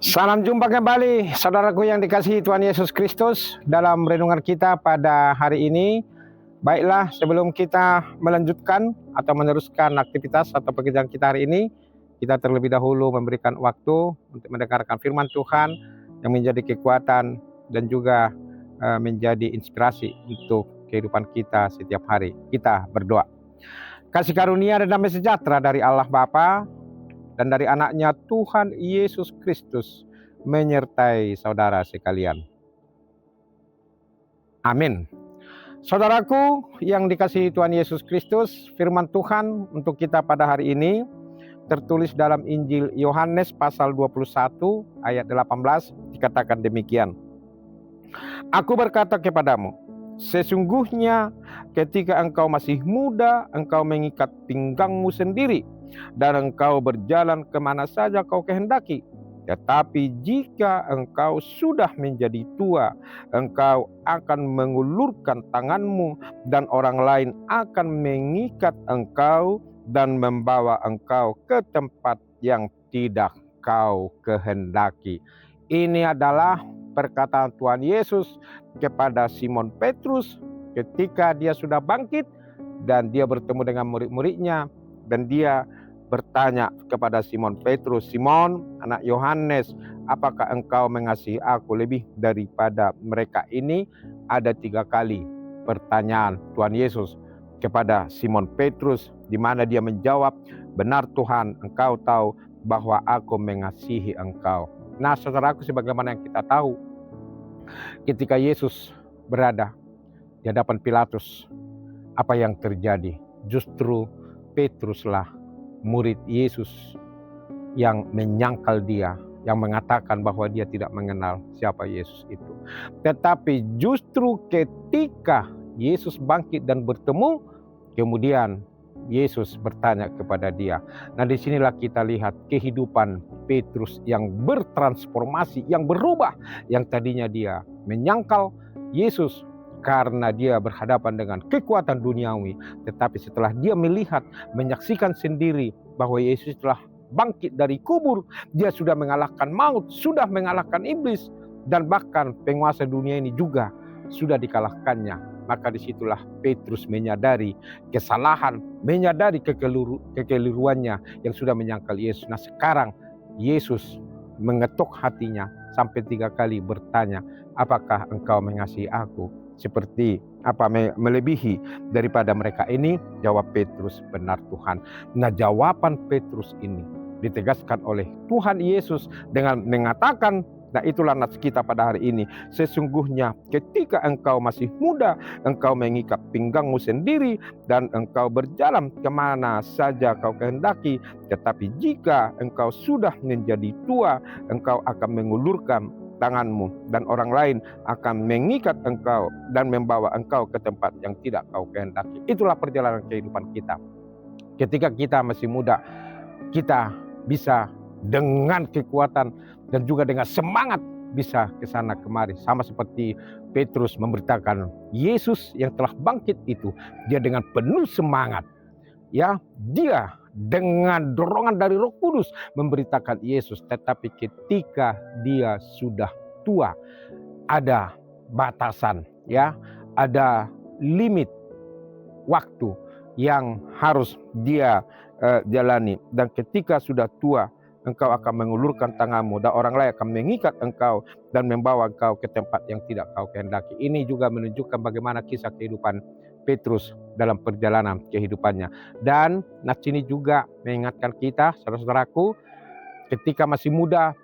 Salam jumpa kembali, saudaraku yang dikasihi Tuhan Yesus Kristus, dalam renungan kita pada hari ini. Baiklah, sebelum kita melanjutkan atau meneruskan aktivitas atau pekerjaan kita hari ini, kita terlebih dahulu memberikan waktu untuk mendengarkan firman Tuhan yang menjadi kekuatan dan juga menjadi inspirasi untuk kehidupan kita setiap hari. Kita berdoa. Kasih karunia dan damai sejahtera dari Allah Bapa dan dari anaknya Tuhan Yesus Kristus menyertai saudara sekalian. Amin. Saudaraku yang dikasihi Tuhan Yesus Kristus, firman Tuhan untuk kita pada hari ini tertulis dalam Injil Yohanes pasal 21 ayat 18, dikatakan demikian. Aku berkata kepadamu, sesungguhnya ketika engkau masih muda, engkau mengikat pinggangmu sendiri, dan engkau berjalan kemana saja kau kehendaki. Tetapi jika engkau sudah menjadi tua, engkau akan mengulurkan tanganmu, dan orang lain akan mengikat engkau dan membawa engkau ke tempat yang tidak kau kehendaki. Ini adalah perkataan Tuhan Yesus kepada Simon Petrus ketika dia sudah bangkit dan dia bertemu dengan murid-muridnya, dan dia bertanya kepada Simon Petrus, Simon, anak Yohanes, apakah engkau mengasihi aku lebih daripada mereka ini? Ada 3 kali pertanyaan Tuhan Yesus kepada Simon Petrus, di mana dia menjawab, benar Tuhan, engkau tahu bahwa aku mengasihi engkau. Nah, saudaraku, sebagaimana yang kita tahu, ketika Yesus berada di hadapan Pilatus, apa yang terjadi? Justru Petruslah murid Yesus yang menyangkal dia, yang mengatakan bahwa dia tidak mengenal siapa Yesus itu. Tetapi justru ketika Yesus bangkit dan bertemu, kemudian Yesus bertanya kepada dia. Nah, disinilah kita lihat kehidupan Petrus yang bertransformasi, yang berubah. Yang tadinya dia menyangkal Yesus karena dia berhadapan dengan kekuatan duniawi. Tetapi setelah dia melihat, menyaksikan sendiri bahwa Yesus telah bangkit dari kubur, dia sudah mengalahkan maut, sudah mengalahkan iblis, dan bahkan penguasa dunia ini juga sudah dikalahkannya. Maka disitulah Petrus menyadari kesalahan, menyadari kekeliruannya yang sudah menyangkal Yesus. Nah, sekarang Yesus mengetuk hatinya sampai 3 kali bertanya, apakah engkau mengasihi aku seperti apa melebihi daripada mereka ini? Jawab Petrus, benar Tuhan. Nah, jawaban Petrus ini ditegaskan oleh Tuhan Yesus dengan mengatakan, nah itulah nats kita pada hari ini, sesungguhnya ketika engkau masih muda, engkau mengikat pinggangmu sendiri, dan engkau berjalan kemana saja kau kehendaki. Tetapi jika engkau sudah menjadi tua, engkau akan mengulurkan tanganmu, dan orang lain akan mengikat engkau dan membawa engkau ke tempat yang tidak kau kehendaki. Itulah perjalanan kehidupan kita. Ketika kita masih muda, kita bisa dengan kekuatan dan juga dengan semangat bisa ke sana kemari, sama seperti Petrus memberitakan Yesus yang telah bangkit itu. Dia dengan penuh semangat, ya, dia dengan dorongan dari Roh Kudus memberitakan Yesus. Tetapi ketika dia sudah tua, ada batasan, ya, ada limit waktu yang harus dia jalani. Dan ketika sudah tua, engkau akan mengulurkan tanganmu, dan orang lain akan mengikat engkau dan membawa engkau ke tempat yang tidak kau kehendaki. Ini juga menunjukkan bagaimana kisah kehidupan Petrus dalam perjalanan kehidupannya. Dan nats ini juga mengingatkan kita, saudara-saudaraku, ketika masih muda,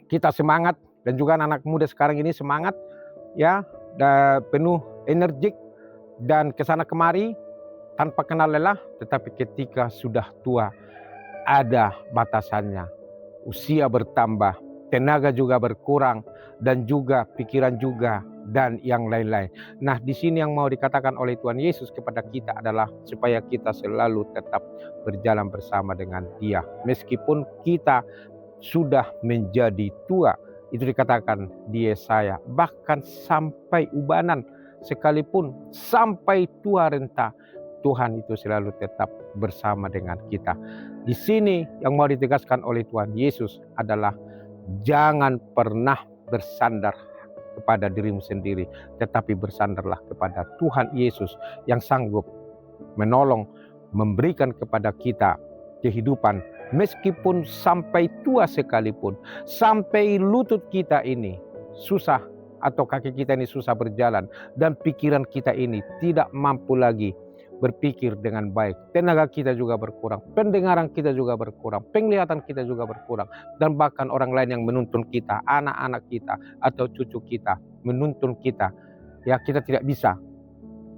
kita semangat, dan juga anak-anak muda sekarang ini semangat, ya, penuh energik dan kesana kemari tanpa kenal lelah. Tetapi ketika sudah tua, ada batasannya. Usia bertambah, tenaga juga berkurang, dan juga pikiran juga, dan yang lain-lain. Nah, di sini yang mau dikatakan oleh Tuhan Yesus kepada kita adalah supaya kita selalu tetap berjalan bersama dengan Dia. Meskipun kita sudah menjadi tua, itu dikatakan di Yesaya, bahkan sampai ubanan sekalipun, sampai tua renta, Tuhan itu selalu tetap bersama dengan kita. Di sini yang mau ditegaskan oleh Tuhan Yesus adalah Jangan pernah bersandar kepada dirimu sendiri, tetapi bersandarlah kepada Tuhan Yesus yang sanggup menolong, memberikan kepada kita kehidupan meskipun sampai tua sekalipun, sampai lutut kita ini susah atau kaki kita ini susah berjalan dan pikiran kita ini tidak mampu lagi berpikir dengan baik. Tenaga kita juga berkurang, pendengaran kita juga berkurang, penglihatan kita juga berkurang, dan bahkan orang lain yang menuntun kita, anak-anak kita atau cucu kita menuntun kita, ya kita tidak bisa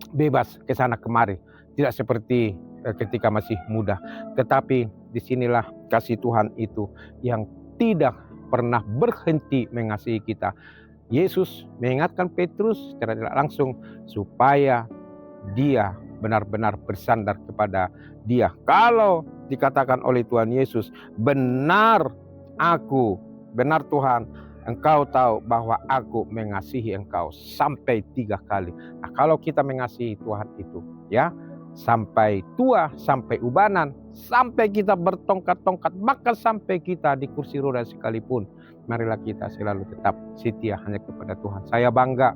bebas ke sana kemari, tidak seperti ketika masih muda. Tetapi disinilah kasih Tuhan itu yang tidak pernah berhenti mengasihi kita. Yesus mengingatkan Petrus secara tidak langsung supaya dia benar-benar bersandar kepada Dia. Kalau dikatakan oleh Tuhan Yesus, benar Tuhan, Engkau tahu bahwa aku mengasihi engkau sampai 3 kali. Nah, kalau kita mengasihi Tuhan itu, ya, sampai tua, sampai ubanan, sampai kita bertongkat-tongkat, bahkan sampai kita di kursi roda sekalipun, marilah kita selalu tetap setia hanya kepada Tuhan. Saya bangga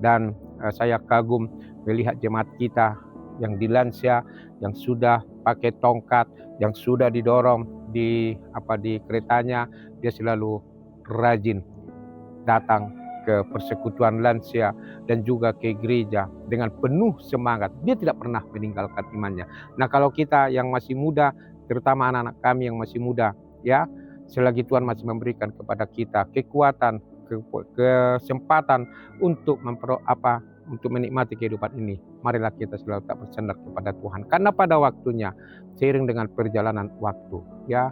dan saya kagum melihat jemaat kita yang di lansia, yang sudah pakai tongkat, yang sudah didorong di keretanya, dia selalu rajin datang ke persekutuan lansia dan juga ke gereja dengan penuh semangat. Dia tidak pernah meninggalkan imannya. Nah, kalau kita yang masih muda, terutama anak-anak kami yang masih muda, ya, selagi Tuhan masih memberikan kepada kita kekuatan, kesempatan untuk untuk menikmati kehidupan ini, marilah kita selalu tak bersandar kepada Tuhan. Karena pada waktunya, seiring dengan perjalanan waktu, ya,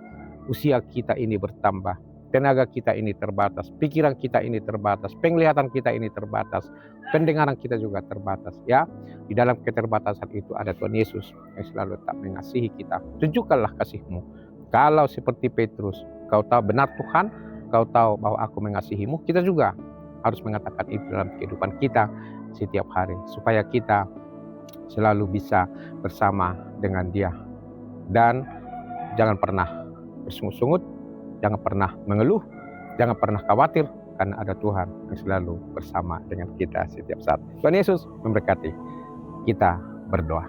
usia kita ini bertambah, tenaga kita ini terbatas, pikiran kita ini terbatas, penglihatan kita ini terbatas, pendengaran kita juga terbatas, ya. Di dalam keterbatasan itu ada Tuhan Yesus yang selalu tak mengasihi kita. Tunjukkanlah kasih-Mu. Kalau seperti Petrus, kau tahu benar Tuhan, kau tahu bahwa aku mengasihimu, kita juga harus mengatakan itu dalam kehidupan kita setiap hari, supaya kita selalu bisa bersama dengan Dia. Dan jangan pernah bersungut-sungut, jangan pernah mengeluh, jangan pernah khawatir, karena ada Tuhan yang selalu bersama dengan kita setiap saat. Tuhan Yesus memberkati. Kita berdoa.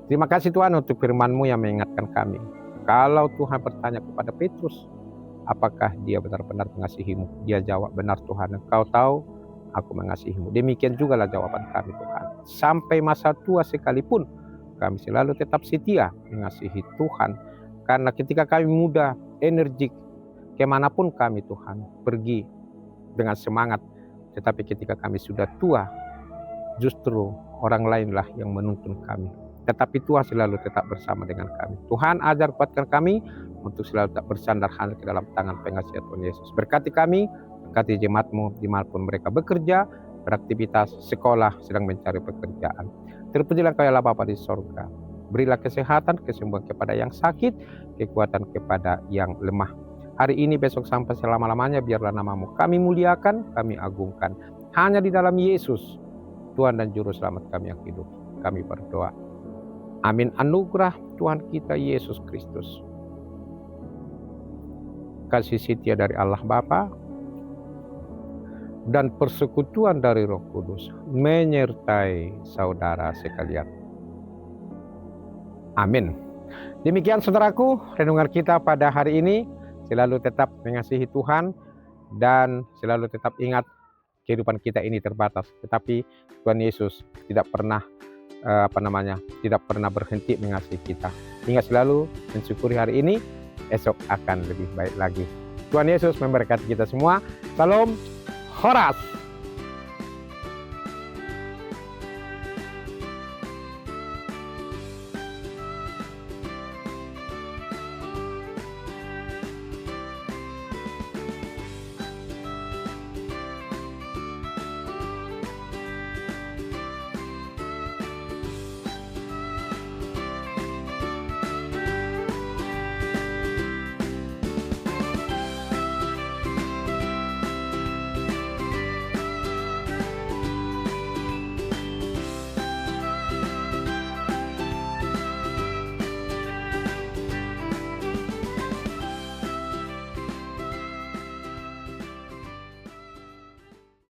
Terima kasih Tuhan untuk firman-Mu yang mengingatkan kami. Kalau Tuhan bertanya kepada Petrus, apakah dia benar-benar mengasihimu? Dia jawab, benar Tuhan, Engkau tahu aku mengasihimu. Demikian juga lah jawaban kami Tuhan. Sampai masa tua sekalipun, kami selalu tetap setia mengasihi Tuhan. Karena ketika kami muda, energik, kemanapun kami Tuhan, pergi dengan semangat. Tetapi ketika kami sudah tua, justru orang lainlah yang menuntun kami. Tetapi Tuhan selalu tetap bersama dengan kami. Tuhan ajar kuatkan kami untuk selalu tak bersandar hanya ke dalam tangan pengasihan Tuhan Yesus. Berkati kami, berkati jemaat-Mu dimanapun mereka bekerja, beraktivitas, sekolah, sedang mencari pekerjaan. Terpujilah Kau ya Allah Bapa di sorga. Berilah kesehatan, kesembuhan kepada yang sakit, kekuatan kepada yang lemah. Hari ini, besok, sampai selama-lamanya, biarlah nama-Mu kami muliakan, kami agungkan. Hanya di dalam Yesus, Tuhan dan Juru Selamat kami yang hidup. Kami berdoa. Amin. Anugerah Tuhan kita Yesus Kristus, kasih setia dari Allah Bapa, dan persekutuan dari Roh Kudus menyertai saudara sekalian. Amin. Demikian saudaraku, renungan kita pada hari ini. Selalu tetap mengasihi Tuhan dan selalu tetap ingat kehidupan kita ini terbatas. Tetapi Tuhan Yesus tidak pernah tidak pernah berhenti mengasihi kita. Ingat selalu mensyukuri hari ini, esok akan lebih baik lagi. Tuhan Yesus memberkati kita semua. Salam Horas.